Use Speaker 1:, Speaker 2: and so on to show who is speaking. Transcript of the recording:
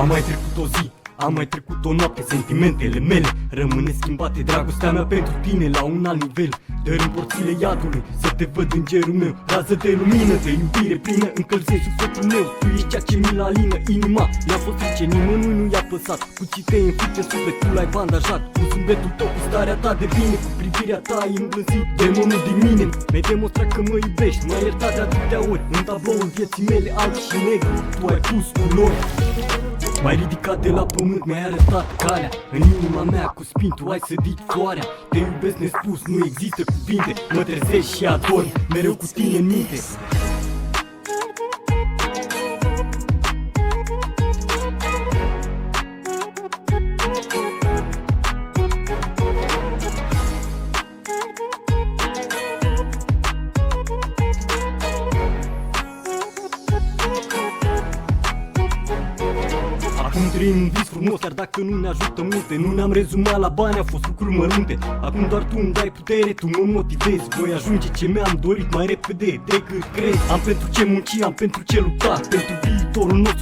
Speaker 1: Am mai trecut o zi, am mai trecut o noapte, sentimentele mele rămâne schimbate. Dragostea mea pentru tine la un alt nivel. Dărâm porțile iadului, să te văd în gerul meu. Rază de lumină, de iubire plină, încălzești sufletul meu. Tu ești ceea ce mi-l alină inima. I-a fost frice, nimănui nu i-a păsat. Cu ce te înfipt în suflet, tu l-ai bandajat. Cu zâmbetul tău, cu starea ta de bine, cu privirea ta ai îmblânzit demonul din mine. Mi-ai demonstrat că mă iubești, m-ai iertat de atâtea ori. În tabloul vieții mele alb și negru, tu ai pus culori. M-ai ridicat de la pământ, mi-ai arătat calea. În inima mea cu spin tu ai sădit floarea. Te iubesc nespus, nu există cuvinte. Mă trezesc și adorm, mereu cu tine în minte. Acum trăim un vis frumos, chiar dacă nu ne ajută multe. Nu ne-am rezumat la bani, au fost lucruri mărunte. Acum doar tu îmi dai putere, tu mă motivezi. Voi ajunge ce mi-am dorit mai repede decât crezi. Am pentru ce munci, am pentru ce lupta, pentru viitorul nostru.